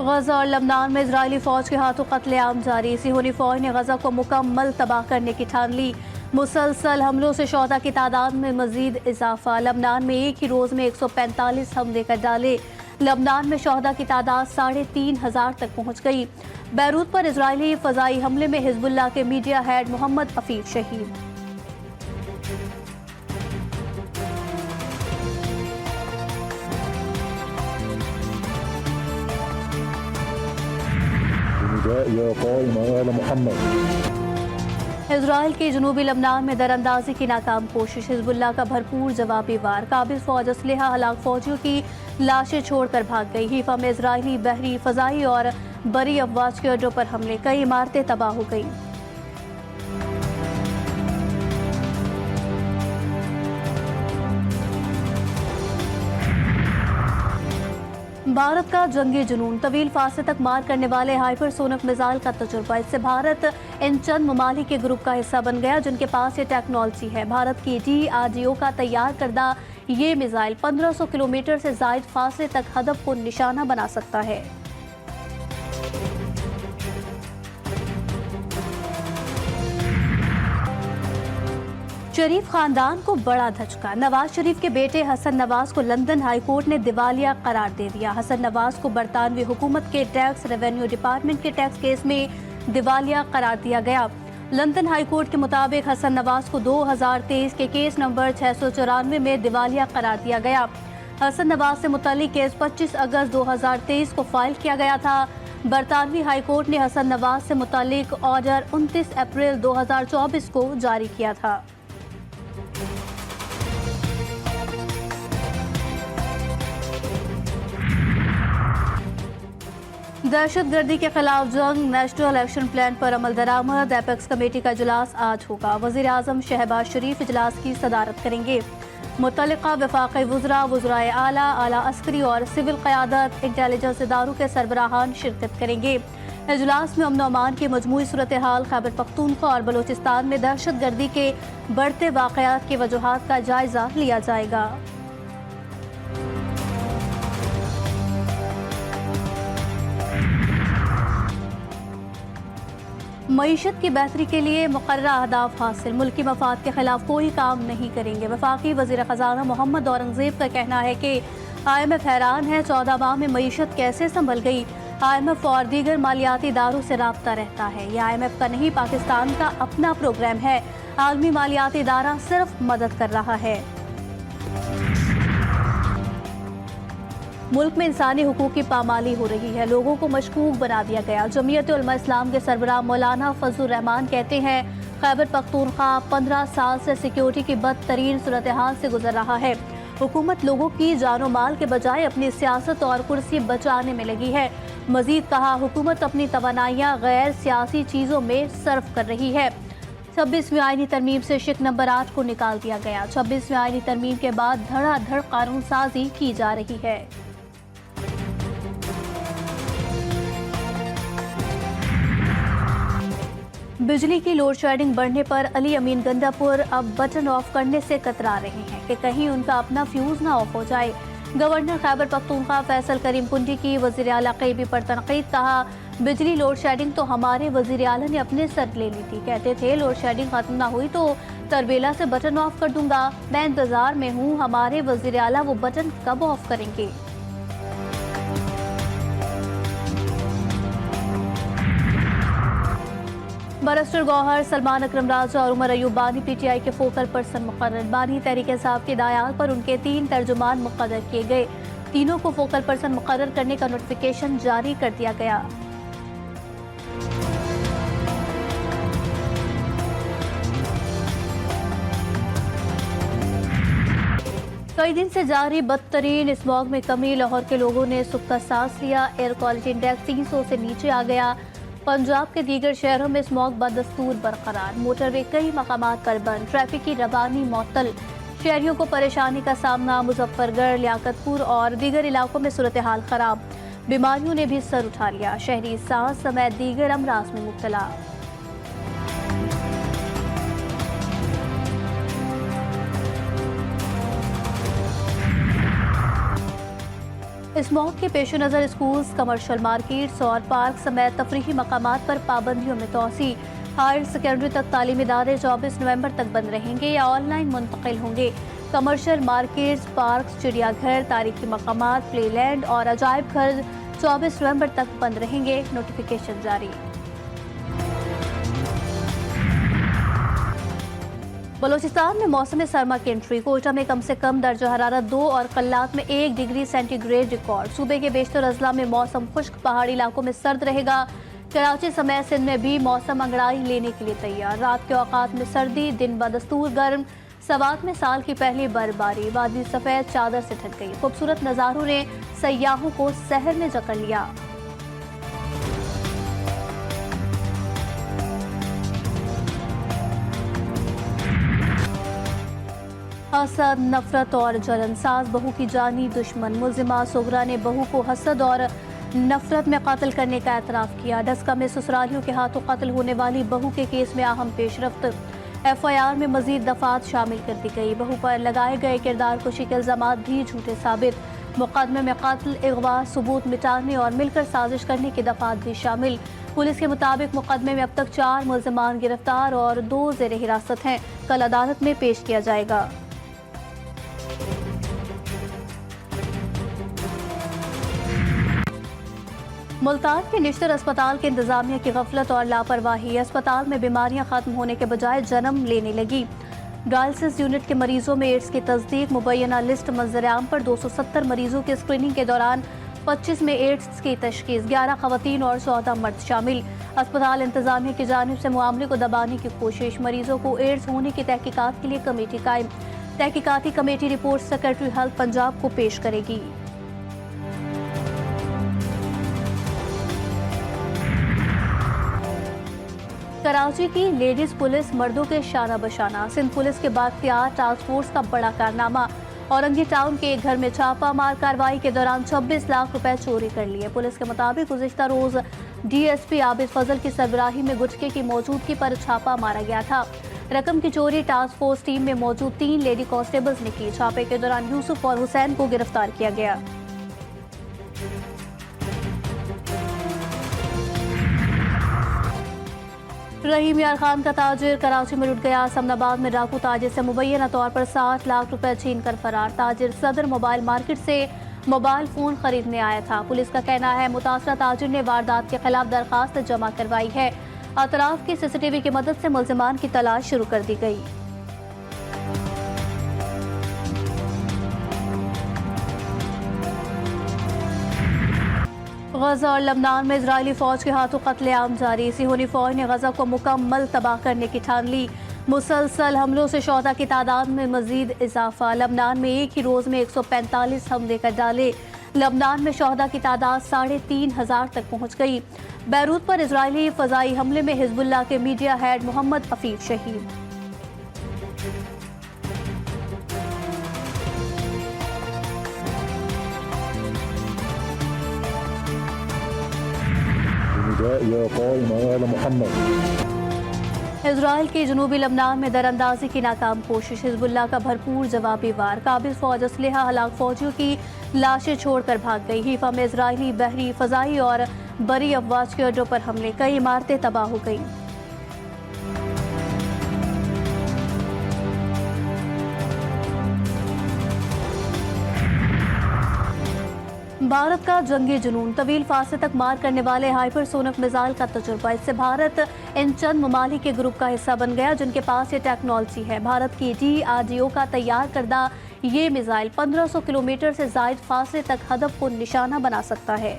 गजा और लबनान में इजरायली फौज के हाथों कत्लेआम जारी। सिहोनी फौज ने गजा को मुकम्मल तबाह करने की ठान ली। मुसलसल हमलों से शोहदा की तादाद में मजीद इजाफा। लबनान में एक ही रोज में 145 हमले कर डाले। लबनान में शोहदा की तादाद 3,500 तक पहुंच गई। बैरूत पर इजरायली फजाई हमले में हिजबुल्लाह के मीडिया हेड मोहम्मद अफीफ शहीद। इजराइल के जनूबी लबनान में दरअंदाजी की नाकाम कोशिश। हिजबुल्लाह का भरपूर जवाबी वार। काबिज फौज असलहा हलाक फौजियों की लाशें छोड़कर भाग गई। हीफा में इजरायली बहरी, फजाई और बरी अफवाज के अड्डों पर हमले। कई इमारतें तबाह हो गई। भारत का जंगी जुनून। तवील फासले तक मार करने वाले हाइपरसोनिक मिसाइल का तजुर्बा। इससे भारत इन चंद ममालिक के ग्रुप का हिस्सा बन गया जिनके पास ये टेक्नोलॉजी है। भारत की DRDO का तैयार करदा ये मिसाइल 1500 किलोमीटर से जायद फासले तक हदफ को निशाना बना सकता है। शरीफ खानदान को बड़ा धचका। नवाज शरीफ के बेटे हसन नवाज को लंदन हाईकोर्ट ने दिवालिया करार दे दिया। हसन नवाज को बरतानवी हुकूमत के टैक्स रेवेन्यू डिपार्टमेंट के टैक्स केस में दिवालिया करार दिया गया। लंदन हाईकोर्ट के मुताबिक हसन नवाज को 2023 के केस नंबर 694 में दिवालिया करार दिया गया। हसन नवाज से मुतल्लिक केस 25 अगस्त 2023 को फाइल किया गया था। बरतानवी हाईकोर्ट ने हसन नवाज से मुतल्लिक ऑर्डर 29 अप्रैल 2024 को जारी किया था। दहशतगर्दी के खिलाफ जंग, नेशनल एक्शन प्लान पर अमल दरामद। एपेक्स कमेटी का इजलास आज होगा। वज़ीर आज़म शहबाज शरीफ इजलास की सदारत करेंगे। मुतल्लिका वफाकी वज़रा, वज़राए आला, आला अस्करी और सिविल क़यादत, इंटेलिजेंस इदारों के सरबराहान शिरकत करेंगे। इजलास में अमन और अमान की मजमूई सूरत हाल, खैबर पख्तूनख्वा और बलोचिस्तान में दहशतगर्दी के बढ़ते वाक़यात की वजूहात का जायजा लिया जाएगा। मईशत की बेहतरी के लिए मुकर्ररा अहदाफ हासिल। मुल्की मफाद के खिलाफ कोई काम नहीं करेंगे। वफाकी वज़ीर ख़जाना मोहम्मद औरंगज़ेब का कहना है कि IMF हैरान है 14 माह में मईशत कैसे संभल गई। IMF और दीगर मालियाती इदारों से राब्ता रहता है। यह IMF का नहीं, पाकिस्तान का अपना प्रोग्राम है। आलमी मालियाती इदारा सिर्फ मदद कर रहा है। मुल्क में इंसानी हुकूक की पामाली हो रही है। लोगों को मशकूक बना दिया गया। जमीयत उलमा इस्लाम के सरबराह मौलाना फजलुर रहमान कहते हैं खैबर पख्तूनख्वा 15 साल से सिक्योरिटी की बदतरीन सूरत हाल से गुजर रहा है। हुकूमत लोगों की जानो माल के बजाय अपनी सियासत और कुर्सी बचाने में लगी है। मजीद कहा, हुकूमत अपनी तवानाइयाँ गैर सियासी चीज़ों में सर्फ कर रही है। 26वीं आईनी तरमीम से शिक नंबर 8 को निकाल दिया गया। 26वीं आईनी तरमीम के बाद धड़ाधड़ कानून साजी की जा रही है। बिजली की लोड शेडिंग बढ़ने पर अली अमीन गंडापुर अब बटन ऑफ करने से कतरा रहे हैं कि कहीं उनका अपना फ्यूज ना ऑफ हो जाए। गवर्नर खैबर पख्तूनख्वा फैसल करीम कुंडी की वज़ीर आला क़ैबी पर तनक़ीद। कहा, बिजली लोड शेडिंग तो हमारे वज़ीर आला ने अपने सर ले ली थी। कहते थे लोड शेडिंग खत्म ना हुई तो तरबेला से बटन ऑफ कर दूंगा। मैं इंतजार में हूँ, हमारे वज़ीर आला वो बटन कब ऑफ करेंगे। बैरिस्टर गौहर, सलमान अकरम राजा और उमर अयूब बानी PTI के फोकल पर्सन मुकर्रर। बानी तहरीक इंसाफ की हिदायत पर उनके 3 तर्जुमान मुक़र्रर किए गए। तीनों को फोकल पर्सन मुकर्रर करने का नोटिफिकेशन जारी कर दिया गया। कई दिन से जारी बदतरीन स्मॉग में कमी। लाहौर के लोगों ने सुख का सांस लिया। एयर क्वालिटी इंडेक्स 300 से नीचे आ गया। पंजाब के दीगर शहरों में स्मॉग बदस्तूर बरकरार। मोटरवे कई मकामात पर बंद। ट्रैफिक की रवानी मअतल। शहरियों को परेशानी का सामना। मुजफ्फरगढ़, लियाकतपुर और दीगर इलाकों में सूरत हाल खराब। बीमारियों ने भी सर उठा लिया। शहरी सांस समेत दीगर अमराज में मुब्तला। इस मौके के पेश नज़र स्कूल्स, कमर्शियल मार्केट्स और पार्क समेत तफरीही मकामात पर पाबंदियों में तोसी। हायर सेकेंडरी तक तालीमी इदारे 24 नवंबर तक बंद रहेंगे या ऑनलाइन मुंतकिल होंगे। कमर्शियल मार्केट्स, पार्क, चिड़ियाघर, तारीखी मकामात, प्लेलैंड और अजायब घर 24 नवंबर तक बंद रहेंगे। नोटिफिकेशन जारी। बलूचिस्तान में मौसम सरमा की एंट्री। कोयटा में कम से कम दर्जा हरारत 2 और कल्लात में 1 डिग्री सेंटीग्रेड रिकॉर्ड। सूबे के बेशतर अजला में मौसम खुश्क, पहाड़ी इलाकों में सर्द रहेगा। कराची समेत सिंध में भी मौसम अंगड़ाई लेने के लिए तैयार। रात के औकात में सर्दी, दिन बदस्तूर गर्म। सवात में साल की पहली बर्फबारी, वादी सफेद चादर से ढक गई। खूबसूरत नज़ारों ने सयाहों को शहर में जकड़ लिया। हसद, नफरत और जलनसाज बहू की जानी दुश्मन। मुल्जिमा सुगरा ने बहू को हसद और नफरत में कत्ल करने का एतराफ़ किया। डस्का में ससुरालियों के हाथों कत्ल होने वाली बहू के केस में अहम पेशरफ्त। FIR में मजीद दफात शामिल कर दी गई। बहू पर लगाए गए किरदार कुशी के इल्जामात भी झूठे साबित। मुकदमे में कत्ल, अगवा, सबूत मिटाने और मिलकर साजिश करने की दफात भी शामिल। पुलिस के मुताबिक मुकदमे में अब तक 4 मुल्जिमान गिरफ्तार और 2 ज़ेर हिरासत हैं। कल अदालत में पेश किया जाएगा। मुल्तान के निश्तर अस्पताल के इंतजामिया की गफलत और लापरवाही। अस्पताल में बीमारियां खत्म होने के बजाय जन्म लेने लगी। डायलिसिस यूनिट के मरीजों में एड्स की तस्दीक। मुबैना लिस्ट मंजर-ए-आम पर 270 मरीजों की स्क्रीनिंग के दौरान 25 में एड्स की तशखीस, 11 खवातीन और 14 मर्द शामिल। अस्पताल इंतजामिया की जानिब से मामले को दबाने की कोशिश। मरीजों को एड्स होने की तहकीकात के लिए कमेटी कायम। तहकीकाती committee report secretary health Punjab को पेश करेगी। कराची की लेडीज पुलिस मर्दों के शाना बशाना। सिंध पुलिस के बाख्तियार टास्क फोर्स का बड़ा कारनामा। औरंगी टाउन के एक घर में छापा मार कार्रवाई के दौरान 26 लाख रुपए चोरी कर लिए। पुलिस के मुताबिक गुज़िश्ता रोज DSP आबिद फजल की सरबराही में गुटखे की मौजूदगी पर छापा मारा गया था। रकम की चोरी टास्क फोर्स टीम में मौजूद 3 लेडी कांस्टेबल्स ने की। छापे के दौरान यूसुफ और हुसैन को गिरफ्तार किया गया। रहीम यार खान का ताजिर कराची में लुट गया। समनाबाद में डाकू ताजिर से मुबैना तौर पर 60 लाख रुपए छीन कर फरार। ताजिर सदर मोबाइल मार्केट से मोबाइल फोन खरीदने आया था। पुलिस का कहना है मुतासरा ताजिर ने वारदात के खिलाफ दरखास्त जमा करवाई है। अतराफ की CCTV की मदद से मुल्जिमान की तलाश शुरू कर दी गई। गजा और लबनान में इजरायली फौज के हाथों कत्लेआम जारी। सिहोनी फौज ने गजा को मुकम्मल तबाह करने की ठान ली। मुसलसल हमलों से शोहदा की तादाद में मजीद इजाफा। लबनान में एक ही रोज में 145 हमले कर डाले। लबनान में शोहदा की तादाद 3,500 तक पहुंच गई। बैरूत पर इजरायली फजाई हमले में हिजबुल्लाह के मीडिया हेड मोहम्मद अफीफ शहीद। इजराइल के जनूबी लबनान में दरअंदाजी की नाकाम कोशिश। हिजबुल्लाह का भरपूर जवाबी वार। काबिज फौज असलहा हलाक फौजियों की लाशें छोड़कर भाग गई। हीफा में इजरायली बहरी, फजाई और बरी अफवाज के अड्डों पर हमले। कई इमारतें तबाह हो गईं। भारत का जंगी जुनून। तवील फासले तक मार करने वाले हाइपरसोनिक मिसाइल का तजुर्बा। इससे भारत इन चंद ममालिक के ग्रुप का हिस्सा बन गया जिनके पास ये टेक्नोलॉजी है। भारत की DRDO का तैयार करदा ये मिसाइल 1500 किलोमीटर से जायद फासले तक हदफ को निशाना बना सकता है।